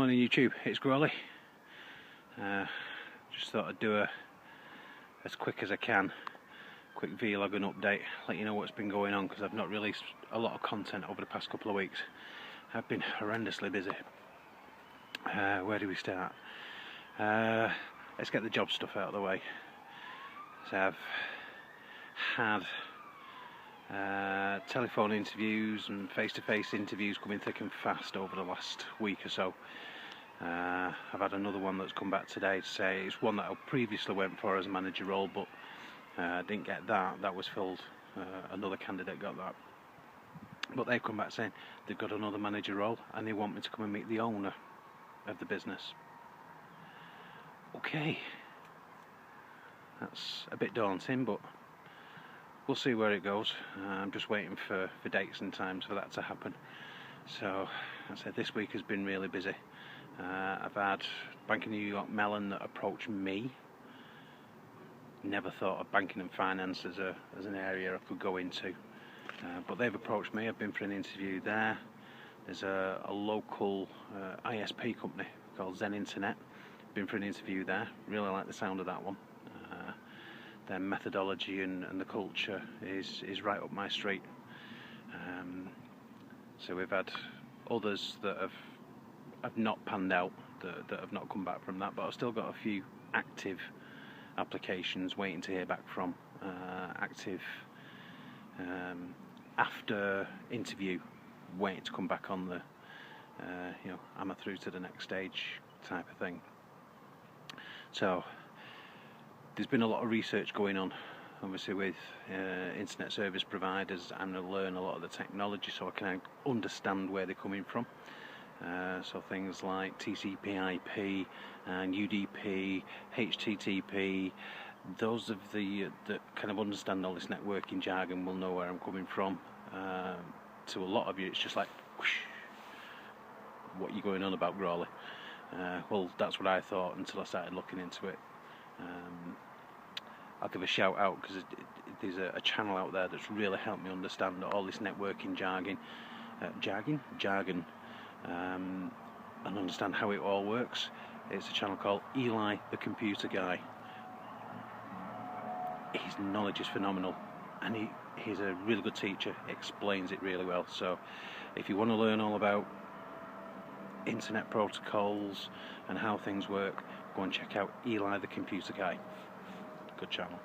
Morning YouTube, it's Grawlys. Just thought I'd do as quick as I can, quick vlog and update, let you know what's been going on, because I've not released a lot of content over the past couple of weeks. I've been horrendously busy. Where do we start? Let's get the job stuff out of the way. So I've had telephone interviews and face-to-face interviews coming thick and fast over the last week or so. I've had another one that's come back today to say it's one that I previously went for as a manager role, but didn't get that. That was filled. Another candidate got that. But they've come back saying they've got another manager role and they want me to come and meet the owner of the business. Okay, that's a bit daunting, but we'll see where it goes. I'm just waiting for dates and times for that to happen. So, as I said, this week has been really busy. I've had Bank of New York Mellon that approached me. Never thought of banking and finance as an area I could go into. But they've approached me. I've been for an interview there. There's a local ISP company called Zen Internet. Been for an interview there. Really like the sound of that one. Their methodology and the culture is right up my street. So we've had others that have not panned out, that have not come back from that, but I've still got a few active applications waiting to hear back from. Active after interview, waiting to come back on the am I through to the next stage type of thing. So there's been a lot of research going on, obviously with internet service providers. I'm going to learn a lot of the technology so I can understand where they're coming from. So things like TCP/IP and UDP, HTTP, those of that kind of understand all this networking jargon will know where I'm coming from. To a lot of you it's just like, whoosh, what are you going on about, Grawlys? Well, that's what I thought until I started looking into it. I'll give a shout out because there's a channel out there that's really helped me understand all this networking jargon, and understand how it all works. It's a channel called Eli the Computer Guy. His knowledge is phenomenal, and he's a really good teacher. Explains it really well. So if you want to learn all about internet protocols and how things work, go and check out Eli the Computer Guy. Good channel.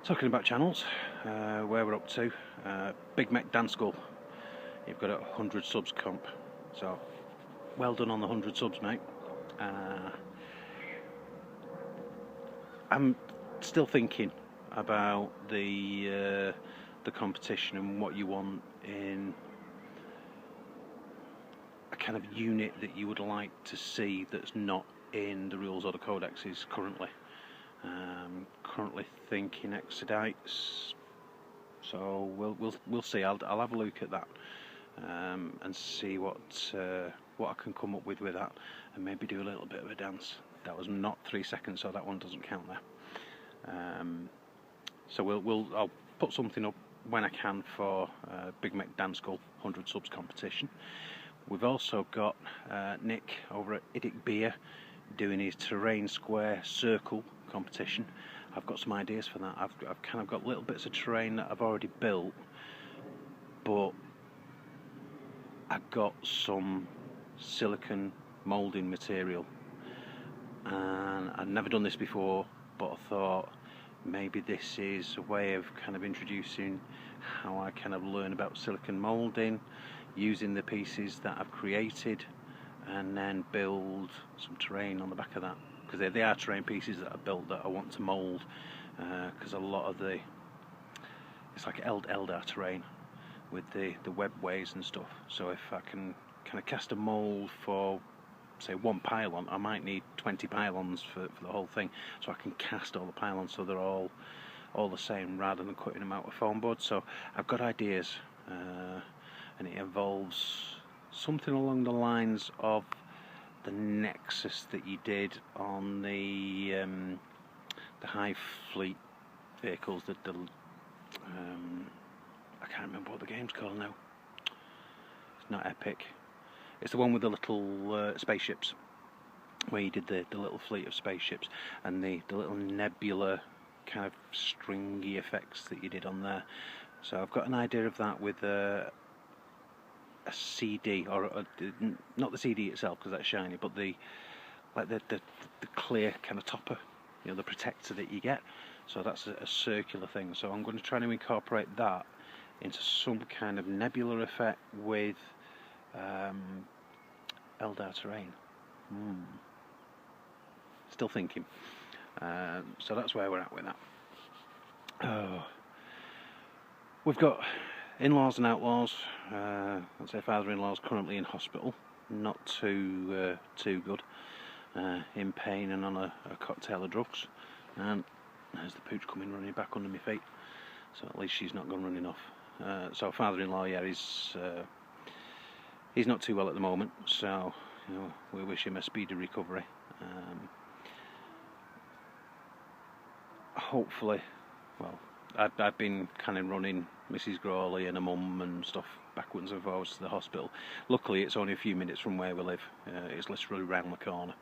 Talking about channels, where we're up to, Big Mech Dance School. You've got a 100 subs comp, so well done on the 100 subs, mate. I'm still thinking about the competition and what you want in a kind of unit that you would like to see that's not in the rules or the codexes currently. Currently thinking Exodites, so we'll see. I'll have a look at that and see what I can come up with that, and maybe do a little bit of a dance. That was not 3 seconds, so that one doesn't count there. So I'll put something up when I can for Big Mech Dance School 100 subs competition. We've also got Nick over at Idic Beer doing his terrain square circle competition. I've got some ideas for that. I've kind of got little bits of terrain that I've already built, but I've got some silicon moulding material, and I've never done this before, but I thought maybe this is a way of kind of introducing how I kind of learn about silicon moulding, using the pieces that I've created, and then build some terrain on the back of that, because they are terrain pieces that I built that I want to mould, because a lot of it's like Eldar terrain with the webways and stuff. So if I can kind of cast a mould for, say, one pylon, I might need 20 pylons for the whole thing, so I can cast all the pylons so they're all the same, rather than cutting them out with foam board. So I've got ideas, and it involves something along the lines of the Nexus that you did on the high fleet vehicles, I can't remember what the game's called now. It's not Epic. It's the one with the little spaceships, where you did the little fleet of spaceships and the little nebula kind of stringy effects that you did on there. So I've got an idea of that with a CD, or not the CD itself because that's shiny, but the clear kind of topper, you know, the protector that you get. So that's a circular thing. So I'm going to try to incorporate that into some kind of nebula effect with Eldar terrain. Still thinking. So that's where we're at with that. We've got in-laws and outlaws. I'd say father-in-law's currently in hospital, not too good, in pain and on a cocktail of drugs. And there's the pooch coming running back under my feet. So at least she's not gone running off. So father-in-law, yeah, he's not too well at the moment. So you know, we wish him a speedy recovery. Hopefully, well, I've been kind of running Mrs. Grawley and her mum and stuff backwards and forwards to the hospital. Luckily, it's only a few minutes from where we live. It's literally round the corner.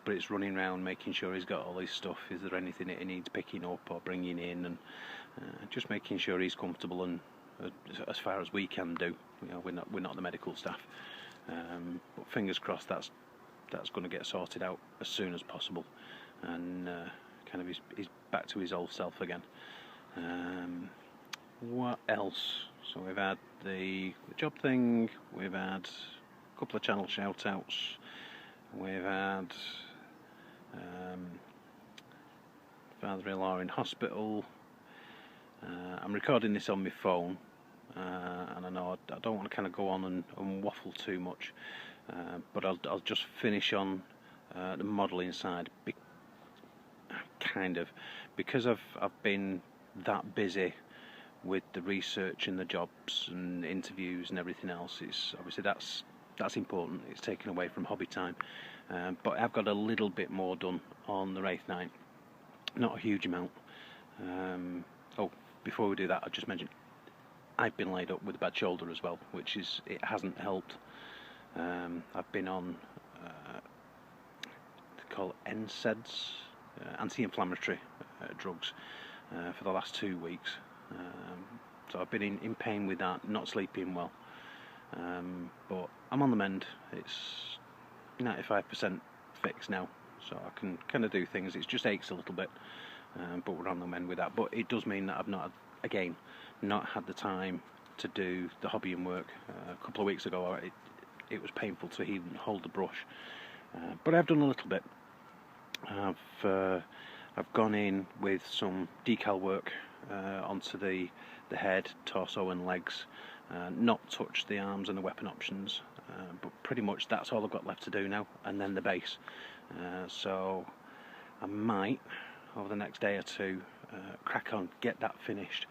But it's running around, making sure he's got all his stuff. Is there anything that he needs picking up or bringing in, and just making sure he's comfortable, and as far as we can do. You know, we're not the medical staff. But fingers crossed that's going to get sorted out as soon as possible, and kind of he's back to his old self again. What else? So we've had the job thing, we've had a couple of channel shout outs, we've had father-in-law in hospital. I'm recording this on my phone, and I know I don't want to kind of go on and waffle too much, but I'll just finish on the modelling side, because I've been that busy with the research and the jobs and interviews and everything else. It's obviously that's important. It's taken away from hobby time, but I've got a little bit more done on the Wraith Knight. Not a huge amount. Oh, before we do that, I'll just mention I've been laid up with a bad shoulder as well, which it hasn't helped. I've been on they call it NSAIDs, anti-inflammatory drugs, for the last 2 weeks. So I've been in pain with that, not sleeping well. But I'm on the mend. It's 95% fixed now, so I can kind of do things. It just aches a little bit, but we're on the mend with that. But it does mean that I've not had the time to do the hobby and work. A couple of weeks ago, it was painful to even hold the brush, but I've done a little bit. I've gone in with some decal work onto the head, torso and legs, not touched the arms and the weapon options, but pretty much that's all I've got left to do now, and then the base. So I might, over the next day or two, crack on, get that finished,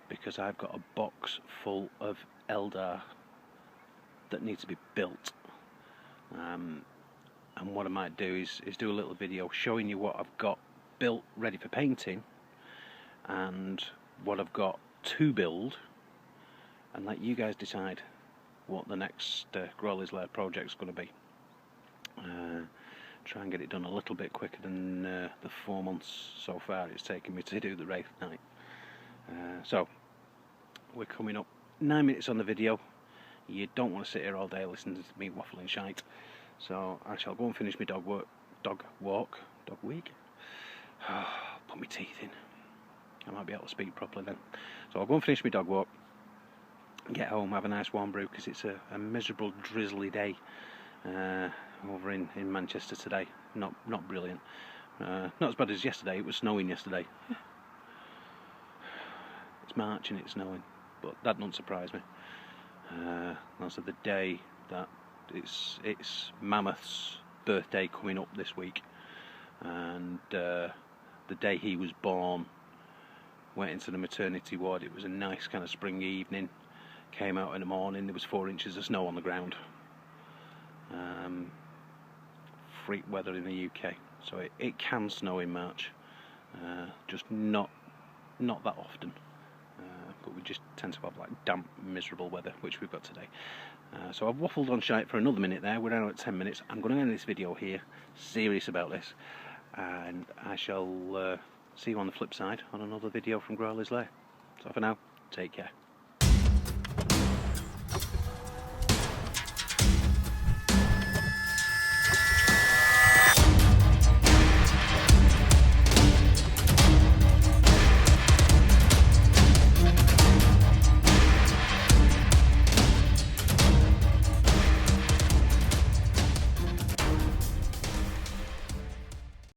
because I've got a box full of Eldar that needs to be built. And what I might do is do a little video showing you what I've got built ready for painting and what I've got to build, and let you guys decide what the next Grawlys Lair project's going to be. Try and get it done a little bit quicker than the 4 months so far it's taken me to do the Wraith Knight. So we're coming up 9 minutes on the video. You don't want to sit here all day listening to me waffling shite. So I shall go and finish my dog week. Put my teeth in. I might be able to speak properly then. So I'll go and finish my dog walk, get home, have a nice warm brew, because it's a miserable, drizzly day over in Manchester today. Not brilliant. Not as bad as yesterday. It was snowing yesterday. It's March and it's snowing, but that doesn't surprise me. Also the day that it's Mammoth's birthday coming up this week, and the day he was born, went into the maternity ward. It was a nice kind of spring evening. Came out in the morning, there was 4 inches of snow on the ground. Freak weather in the UK, so it can snow in March, just not that often. but we just tend to have like damp, miserable weather, which we've got today. So I've waffled on shite for another minute there. We're now at 10 minutes. I'm going to end this video here, serious about this, and I shall see you on the flip side on another video from Grawlys Lair. So for now, take care.